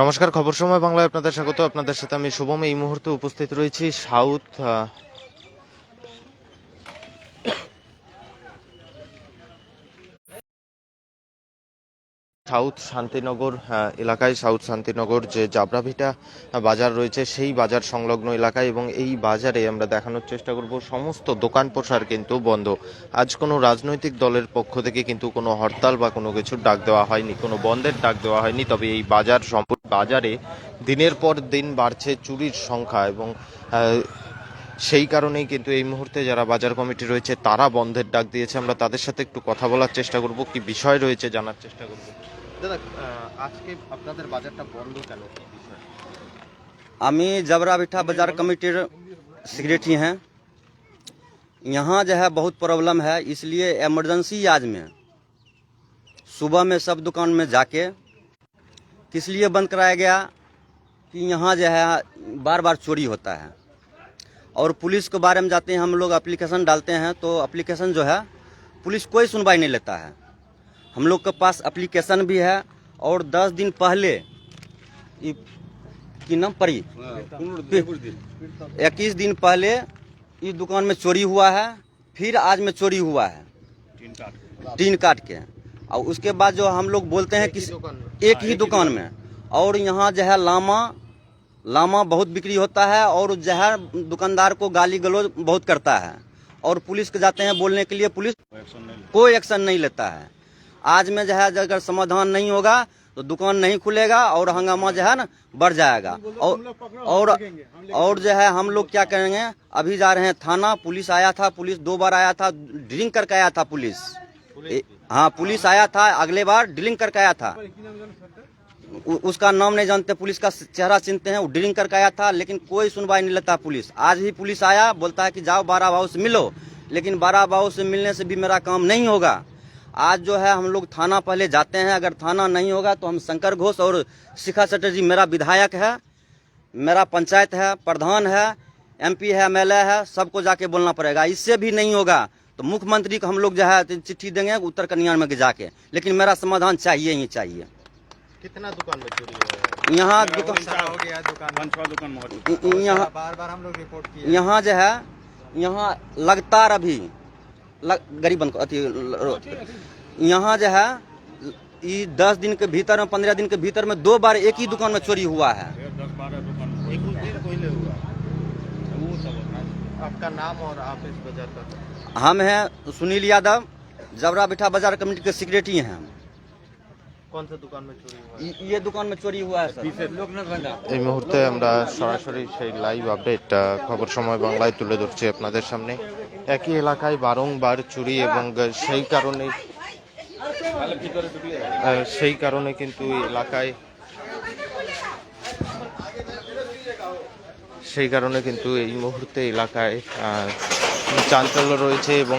নমস্কার, খবর সময় বাংলায় আপনাদের স্বাগত। আপনাদের সাথে আমি শুভম। এই মুহূর্তে উপস্থিত রয়েছি সাউথ শান্তিনগর এলাকায়। সাউথ শান্তিনগর যে জাবরাভিটা বাজার রয়েছে সেই বাজার সংলগ্ন এলাকায়, এবং এই বাজারে আমরা দেখানোর চেষ্টা করব সমস্ত দোকান পোশার কিন্তু বন্ধ। আজ কোনো রাজনৈতিক দলের পক্ষ থেকে কিন্তু কোনো হরতাল বা কোনো কিছুর ডাক দেওয়া হয়নি, কোনো বন্ধের ডাক দেওয়া হয়নি। তবে এই বাজার সম্পূর্ণ বাজারে দিনের পর দিন বাড়ছে চুরির সংখ্যা, এবং সেই কারণেই কিন্তু এই মুহূর্তে যারা বাজার কমিটি রয়েছে তারা বন্ধের ডাক দিয়েছে। আমরা তাদের সাথে একটু কথা বলার চেষ্টা করব, কি বিষয় রয়েছে জানার চেষ্টা করব। দাদা, আজকে আপনাদের বাজারটা বন্ধ কেন, কি বিষয়? আমি जबराभिटा बाजार कमेटीर सेक्रेटरी हैं। यहाँ जो है बहुत प्रॉब्लम है, इसलिए इमरजेंसी आज में सुबह में सब दुकान में जाके किस लिए बंद कराया गया कि यहाँ जो है बार बार चोरी होता है। और पुलिस के बारे में जाते हैं हम लोग, एप्लीकेशन डालते हैं तो एप्लीकेशन जो है पुलिस कोई सुनवाई नहीं लेता है। हम लोग के पास एप्लीकेशन भी है, और 10 दिन पहले की नाम पड़ी 21 दिन पहले इस दुकान में चोरी हुआ है, फिर आज में चोरी हुआ है टीन काट के। और उसके बाद जो हम लोग बोलते हैं कि एक ही दुकान में, और यहाँ जो है लामा बहुत बिक्री होता है, और जो है दुकानदार को गाली गलौज बहुत करता है, और पुलिस के जाते हैं बोलने के लिए, पुलिस कोई एक्शन नहीं लेता है। आज में जो है अगर समाधान नहीं होगा तो दुकान नहीं खुलेगा और हंगामा जो है ना बढ़ जाएगा। और जो है हम लोग क्या करेंगे, अभी जा रहे हैं थाना। पुलिस आया था, पुलिस 2 बार आया था, ड्रिंक करके आया था पुलिस। हाँ, पुलिस आया था, अगले बार ड्रिंक करके आया था। उसका नाम नहीं जानते, पुलिस का चेहरा चिनते हैं। वो ड्रिंक करके आया था, लेकिन कोई सुनवाई नहीं लेता पुलिस। आज ही पुलिस आया, बोलता है कि जाओ बारा बाबू से मिलो, लेकिन बारा बाबू से मिलने से भी मेरा काम नहीं होगा। आज जो है हम लोग थाना पहले जाते हैं, अगर थाना नहीं होगा तो हम शंकर घोष और शिखा चटर्जी, मेरा विधायक है, मेरा पंचायत है, प्रधान है, MP है, MLA है, सबको जाके बोलना पड़ेगा। इससे भी नहीं होगा तो मुख्यमंत्री को हम लोग जो है चिट्ठी देंगे उत्तर कन्या में जाके, लेकिन मेरा समाधान चाहिए ही चाहिए। कितना दुकान में चोरी हुआ है? यहाँ हो गया दुकान यहाँ बार हम लोग रिपोर्ट किए। यहाँ जो है यहाँ लगातार अभी गरीब यहाँ जो है 10 दिन के भीतर में, 15 दिन के भीतर में 2 बार एक ही दुकान में चोरी हुआ है। आपका नाम और आप इस बाजार का? हम हैं सुनील यादव, जबराभिटा बाजार कमेटी के सेक्रेटरी हैं। कौन सा दुकान में चोरी हुआ है? ये दुकान में चोरी हुआ है सर। এই মুহূর্তে আমরা সরাসরি সেই লাইভ আপডেট খবর সময় বাংলায় তুলে ধরছি আপনাদের সামনে। একই এলাকায় বারংবার চুরি, এবং সেই কারণে কিন্তু এলাকায় এই মুহূর্তে এলাকায় চাঞ্চল্য রয়েছে, এবং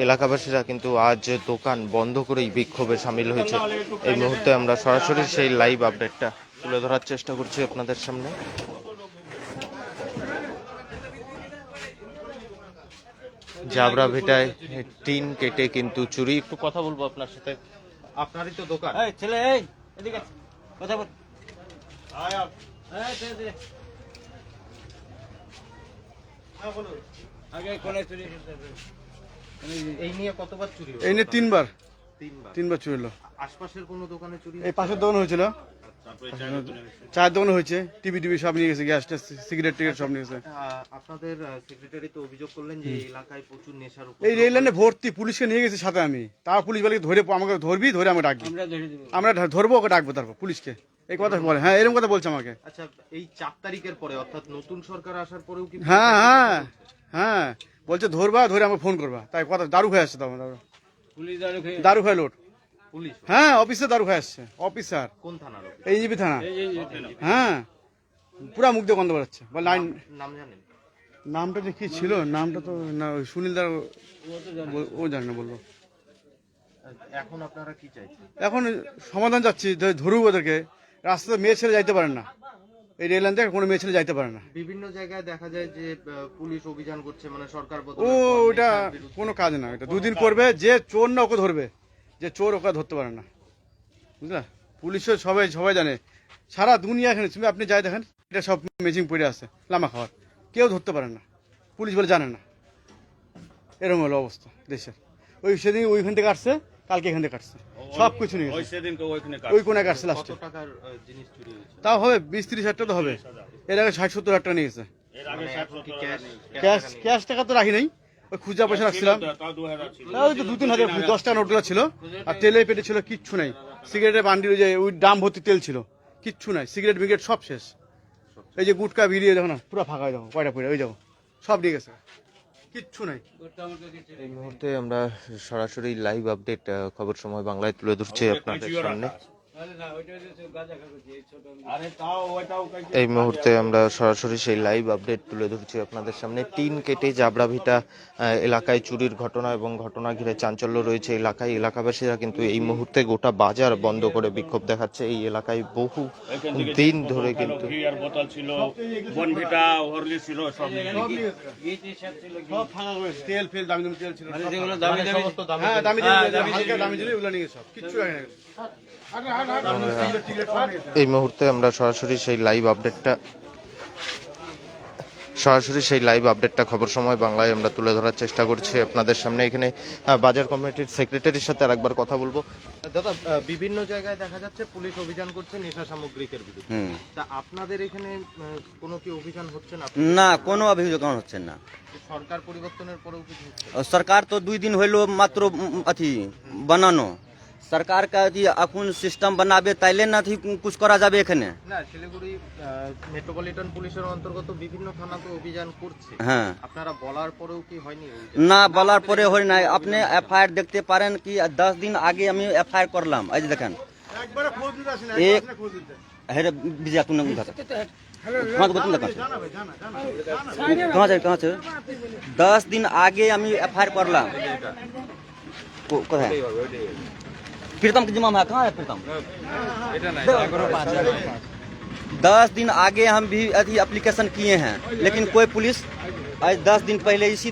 এলাকাবাসীরা কিন্তু আজ দোকান বন্ধ করেই বিক্ষোভে সামিল হয়েছে। এই মুহূর্তে আমরা সরাসরি সেই লাইভ আপডেটটা তুলে ধরার চেষ্টা করছি আপনাদের সামনে। জাবরাভিটায় টিন কেটে কিন্তু চুরি। একটু কথা বলবো আপনার সাথে। আপনারই তো দোকান? ছেলে এদিকে কথা বল। এই নিয়ে কতবার চুরি হলো? এই নিয়ে তিনবার চুরি হলো। আশপাশের কোনো দোকানে চুরি? এই পাশের দোকান হয়েছিল, 4 দোকান হয়েছে। টিভি সব নিয়ে গেছে, গ্যাস সিগারেট টিগারেট সব নিয়ে গেছে। আপনাদের সেক্রেটারি তো অভিযোগ করলেন যে এই এলাকায় প্রচুর নেশার উপর। এই রেল লাইনে ভর্তি, পুলিশকে নিয়ে গেছে সাথে আমি। তাও পুলিশ বলে আমাকে ধরে আমাকে ডাকবি, আমরা ধরবো, ওকে ডাকবো, তারপর পুলিশকে এই কথা বলে। হ্যাঁ, এরকম কথা বলছে আমাকে। আচ্ছা, এই 4 তারিখের পরে, অর্থাৎ নতুন সরকার আসার পরেও কি? হ্যাঁ বলছে ধরবা, ধরে আমাকে ফোন করবা। তাই কথা দারু খেয়ে আসছে, তখন দারু খায় লোট। পুলিশ? হ্যাঁ, অফিসে দারু খায় আসছে। অফিসার কোন থানার? AGP থানা। হ্যাঁ, পুরা মুখ দিয়ে গন্ধ বেরোচ্ছে। নাম জানেন? নামটা যে কি ছিল, নামটা তো না, সুনীল দা ও জানে না বলবো। এখন আপনারা কি চাইছেন? এখন সমাধান চাচ্ছি, ধরুক ওদেরকে। রাস্তাতে মেয়ে ছেলে যাইতে পারেন না, এই রেল লাইন থেকে কোনো মেয়ে ছেলে যাইতে পারে না। বিভিন্ন জায়গায় দেখা যায় যে পুলিশ অভিযান করছে, মানে সরকার ওটা কোনো কাজ না। এটা 2 দিন করবে, যে চোর না ওকে ধরবে, যে চোর ওকে ধরতে পারে না, বুঝলা? পুলিশও সবাই জানে সারা দুনিয়া এখানে তুমি আপনি যাই দেখেন এটা সব মেচিং পড়ে আছে লামা খাওয়ার, কেউ ধরতে পারে না, পুলিশ বলে জানে না, এরকম হলো অবস্থা দেশের। ওই সেদিন ওইখান থেকে কাটছে, কালকে এখান থেকে কাটছে, সব কিছু নিয়ে ওই কোনায় কাটছে লাস্টে। কত টাকার জিনিস চুরি হয়েছে? তাও হবে 20-30 হাজার টাকা তো হবে, এর আগে 60-70 হাজার টাকা নিয়ে গেছে। ক্যাশ ক্যাশ টাকা তো রাখি নাই, ওই খুচরা পয়সা রাখছিলাম, ওই তো 2-3 হাজার 10 টাকা নোটগুলো ছিল, আর তেলের পেটে ছিল কিচ্ছু নাই, সিগারেটের বান্ডিল যে ওই ডাম ভর্তি তেল ছিল, কিচ্ছু নাই, সিগারেট বিগারেট সব শেষ। এই যে গুটকা ভিড়িয়ে দেখো না পুরো ফাঁকা, দেখো কয়টা পড়ে, ওই দেখো সব নিয়ে গেছে, কিচ্ছু নাই। এই মুহূর্তে আমরা সরাসরি লাইভ আপডেট খবর সময় বাংলায় তুলে ধরছি আপনাদের সামনে। এই মুহূর্তে আমরা সরাসরি সেই লাইভ আপডেট তুলে ধরছি আপনাদের সামনে। টিন কেটে জাবরাভিটা এলাকায় চুরির ঘটনা এবং ঘটনা ঘিরে চাঞ্চল্য রয়েছে এলাকায়। এলাকাবাসীরা কিন্তু এই মুহূর্তে গোটা বাজার বন্ধ করে বিক্ষোভ দেখাচ্ছে। এই এলাকায় বহু দিন ধরে কিন্তু বোতল ছিল, বনভিটা, হরলিক্স ছিল, সব সব ফাঁকা হয়েছে, তেল ফেল দামি দামি তেল ছিল, দামি হ্যাঁ দামি দামি হালকা দামি ছিল, ওগুলো নিয়ে গেছে, সব কিচ্ছু রাখে না। এই মুহূর্তে আমরা সরাসরি সেই লাইভ আপডেটটা খবর সময় বাংলায় আমরা তুলে ধরার চেষ্টা করছি আপনাদের সামনে। এখানে বাজার কমিটির সেক্রেটারির সাথে আরেকবার কথা বলবো। দাদা, বিভিন্ন জায়গায় দেখা যাচ্ছে পুলিশ অভিযান করছে নেশা সামগ্রিকের বিরুদ্ধে, তা আপনাদের এখানে কোনো কি অভিযান হচ্ছে না? না, কোনো অভিযোগ হচ্ছে না। সরকার পরিবর্তনের পরেও কিছু হচ্ছে? सरकार तो 2 दिन হইলো মাত্র अथी बनानो, सरकार का এখন সিস্টেম বানাবে তাইলে না ঠিক কুছ করা যাবে এখানে। না, শিলিগুড়ি মেট্রোপলিটন পুলিশের অন্তর্গত বিভিন্ন থানা তো অভিযান করছে, হ্যাঁ, আপনারা বলার পরেও কি হয়নি? না বলার পরে হয় নাই। আপনি এফআইআর দেখতে পারেন কি 10 দিন আগে আমি এফআইআর করলাম, এই যে দেখেন একবারে খোঁজ নিতে আসেন, एक একবারে খোঁজ নিতে। हेरे बिजा तूने उठा कहाँ बतन लगा कहाँ से 10 दिन आगे আমি एफआईआर করলাম। কোথায় प्रीतम की जिम्मा कहाँ है प्रीतम? 10 दिन आगे हम भी अभी एप्लीकेशन किए हैं, लेकिन कोई पुलिस आज 10 दिन पहले इसी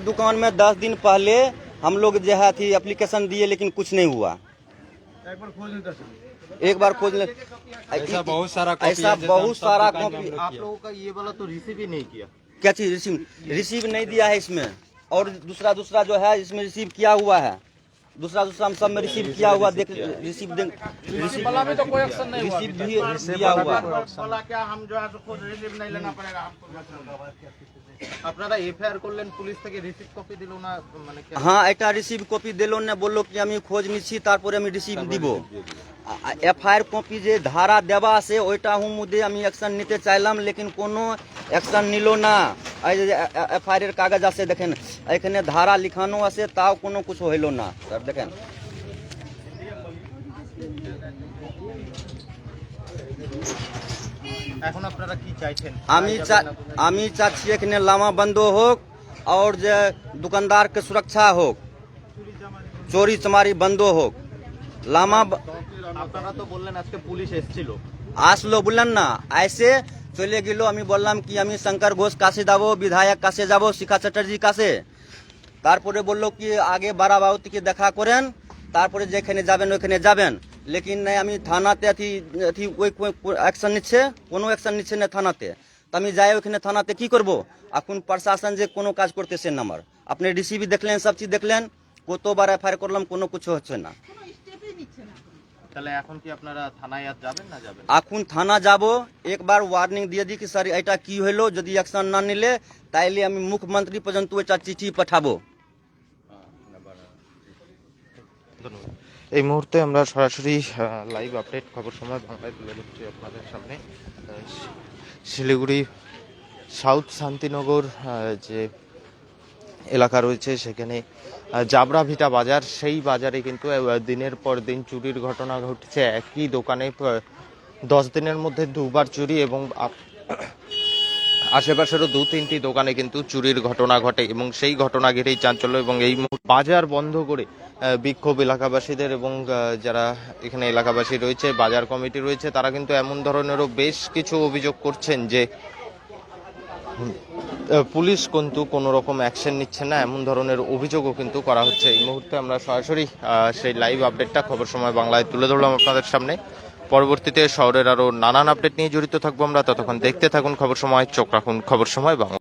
दुकान में 10 दिन पहले हम लोग जो है थी एप्लीकेशन दिए, लेकिन कुछ नहीं हुआ। একবার খোঁজ নিতে আসেন। एक बार खोज ले, ऐसा बहुत सारा कॉपी। आप लोगों का ये वाला तो रिसीव ही नहीं किया? क्या चीज रिसीव नहीं दिया है इसमें, और दूसरा जो है इसमें रिसीव किया हुआ है, दूसरा हम सब में रिसीव किया हुआ, देख रिसीव वाला में तो कोई एक्शन नहीं हुआ, रिसीव दिया हुआ वाला क्या हम जो है तो खुद रिसीव नहीं लेना पड़ेगा आपको। আপনারা এফআইআর করলেন, পুলিশ থেকে রিসিভ কপি দিল না মানে? हाँ, এটা রিসিভ কপি দিল না, বললো কি আমি খোঁজ নিচ্ছি তারপরে আমি রিসিভ দিব। এফআইআর কপি যে ধারা দেওয়া আছে ওইটা মধ্যে আমি অ্যাকশন নিতে চাইলাম, লেকিন কোনো অ্যাকশন নিল না। এই যে এফআইআর এর কাগজ আছে দেখেন, এখানে ধারা লিখানো আছে, তাও কোনো কিছু হইল না স্যার। দেখেন এখন আপনারা কি চাইছেন? আমি চাচ্ছি এখানে লামা বন্ধ হোক, और যে दुकानदार के सुरक्षा হোক, চोरी चमारी बंद হোক। লামা আপনারা তো বললেন আজকে পুলিশ এসেছিল, আসলো বললেন না, আইসে চলে গেল। আমি বললাম কি আমি শঙ্কর ঘোষ কাছে যাবো, বিধায়ক কাছে যাবো, শিখা চ্যাটার্জি কাছে। তারপরে বললো কি আগে বাড়াবাবু থেকে দেখা করেন, তারপরে যেখানে যাবেন ওইখানে যাবেন। লেকিন নাই, আমি থানাতে ওই অ্যাকশন নিচ্ছে, কোনো অ্যাকশন নিচ্ছে না থানাতে। তো আমি যাই ওইখানে থানাতে কি করব? এখন প্রশাসন যে কোনো কাজ করতেছেন না আমার। আপনি ডিসিবি দেখলেন, সব চিজ দেখলেন, কতবার এফআইআর করলাম, কোনো কিছু হচ্ছে না। তাহলে এখন কি আপনারা থানায় আর যাবেন না? যাবেন। এখন থানা যাব, একবার ওয়ার্নিং দিয়ে দিই কি স্যার এটা কি হলো, যদি অ্যাকশন না নিলে তাইলে আমি মুখ্যমন্ত্রী পর্যন্ত এটা চিঠি পাঠাবো। ধন্যবাদ। এই মুহূর্তে আমরা সরাসরি লাইভ আপডেট খবর সময় বাংলায় তুলে ধরছি আপনাদের সামনে। শিলিগুড়ি সাউথ শান্তিনগর যে এলাকা রয়েছে সেখানে জাবরাভিটা বাজার, সেই বাজারে কিন্তু দিনের পর দিন চুরির ঘটনা ঘটছে। একই দোকানে 10 দিনের মধ্যে 2বার চুরি এবং আশেপাশেরও 2-3টি দোকানে কিন্তু চুরির ঘটনা ঘটে এবং সেই ঘটনা ঘিরেই চাঞ্চল্য এবং এই বাজার বন্ধ করে বিক্ষোভ এলাকাবাসীদের। এবং যারা এখানে এলাকাবাসী রয়েছে, বাজার কমিটি রয়েছে, তারা কিন্তু এমন ধরনেরও বেশ কিছু অভিযোগ করছেন যে পুলিশ কিন্তু কোনো রকম অ্যাকশন নিচ্ছে না, এমন ধরনের অভিযোগও কিন্তু করা হচ্ছে। এই মুহূর্তে আমরা সরাসরি সেই লাইভ আপডেটটা খবর সময় বাংলায় তুলে ধরলাম আপনাদের সামনে। পরবর্তীতে শহরের আরো নানান আপডেট নিয়ে জড়িত থাকবো আমরা। ততক্ষণ দেখতে থাকুন খবর সময়, চোখ রাখুন খবর সময় বাংলা।